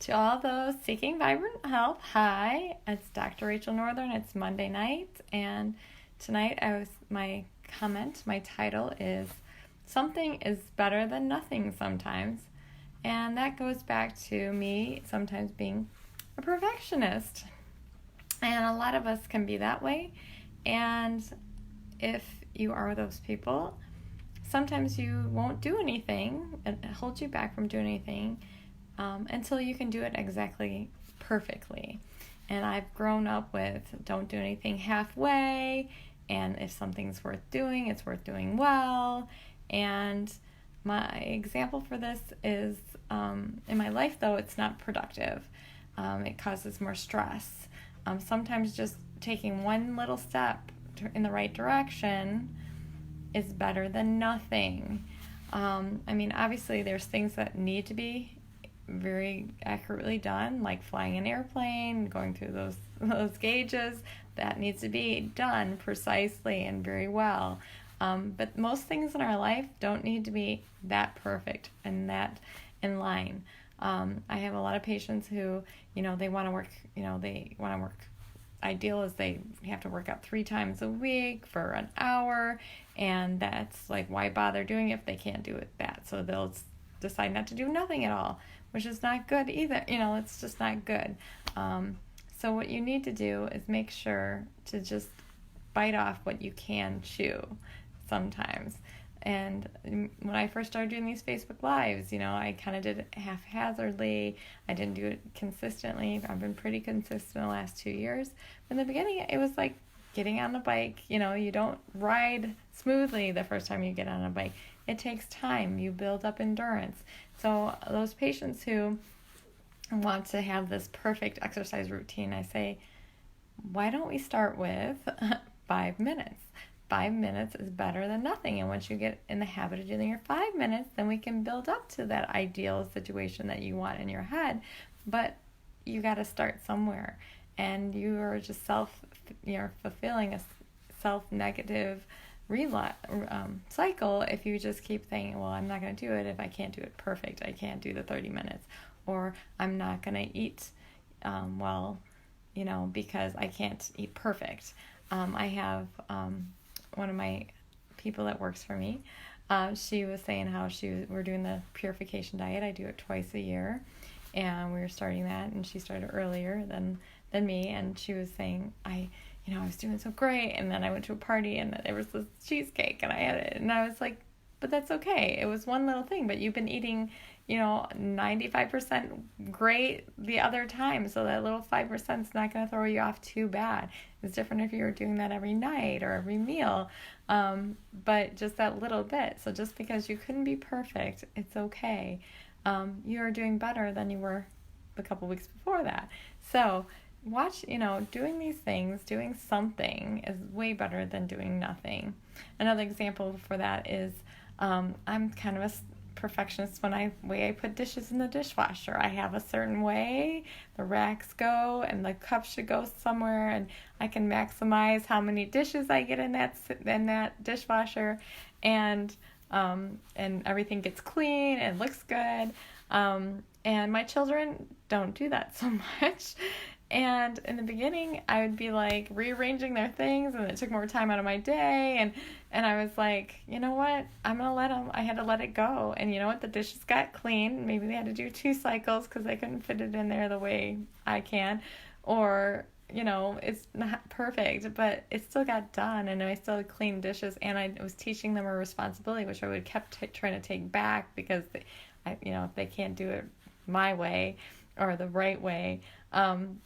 To all those seeking vibrant health, hi, it's Dr. Rachel Northern. It's Monday night, and tonight my title is Something is Better Than Nothing Sometimes, and that goes back to me sometimes being a perfectionist, and a lot of us can be that way, and if you are those people, sometimes you won't do anything. It holds you back from doing anything until you can do it exactly perfectly. And I've grown up with don't do anything halfway, and if something's worth doing, it's worth doing well. And my example for this is in my life, though, it's not productive. It causes more stress. Sometimes just taking one little step in the right direction is better than nothing. Obviously there's things that need to be very accurately done, like flying an airplane, going through those gauges. That needs to be done precisely and very well. But most things in our life don't need to be that perfect and that in line. I have a lot of patients who, they want to work. Ideal is they have to work out 3 times a week for an hour, and that's like, why bother doing it if they can't do it that? So they'll decide not to do nothing at all, which is not good either. It's just not good. So what you need to do is make sure to just bite off what you can chew sometimes. And when I first started doing these Facebook Lives, I kind of did it haphazardly. I didn't do it consistently. I've been pretty consistent the last 2 years. In the beginning, it was like getting on a bike. You don't ride smoothly the first time you get on a bike. It takes time. You build up endurance. So those patients who want to have this perfect exercise routine, I say, why don't we start with 5 minutes? 5 minutes is better than nothing. And once you get in the habit of doing your 5 minutes, then we can build up to that ideal situation that you want in your head. But you got to start somewhere. And you are just fulfilling a self-negative cycle if you just keep saying, well, I'm not going to do it if I can't do it perfect. I can't do the 30 minutes. Or I'm not going to eat because I can't eat perfect. I have one of my people that works for me, she was saying how we're doing the purification diet. I do it twice a year, and we were starting that, and she started earlier than me, and she was saying, I was doing so great, and then I went to a party, and there was this cheesecake, and I had it, and I was like, but that's okay. It was one little thing, but you've been eating 95% great the other time, so that little 5% is not going to throw you off too bad. It's different if you were doing that every night or every meal, but just that little bit. So just because you couldn't be perfect, it's okay. You are doing better than you were a couple weeks before that. So watch, doing these things, doing something is way better than doing nothing. Another example for that is I'm kind of a perfectionist when I put dishes in the dishwasher. I have a certain way the racks go, and the cups should go somewhere, and I can maximize how many dishes I get in that dishwasher, and everything gets clean and looks good. And my children don't do that so much. And in the beginning, I would be like rearranging their things, and it took more time out of my day. And I was like, you know what? I'm going to let them. I had to let it go. And you know what? The dishes got clean. Maybe they had to do 2 cycles because they couldn't fit it in there the way I can. Or, it's not perfect, but it still got done. And I still cleaned dishes. And I was teaching them a responsibility, which I would kept trying to take back because, if they can't do it my way or the right way,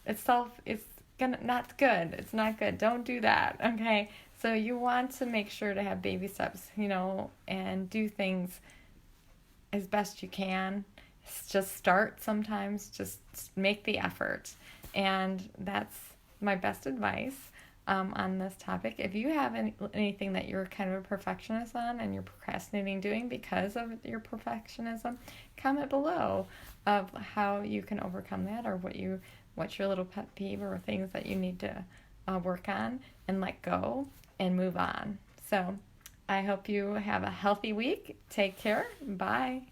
it's not good. It's not good. Don't do that. Okay. So you want to make sure to have baby steps, and do things as best you can. Just start sometimes. Just make the effort. And that's my best advice on this topic. If you have anything that you're kind of a perfectionist on and you're procrastinating doing because of your perfectionism, comment below of how you can overcome that, or what's your little pet peeve or things that you need to work on and let go and move on. So I hope you have a healthy week. Take care. Bye.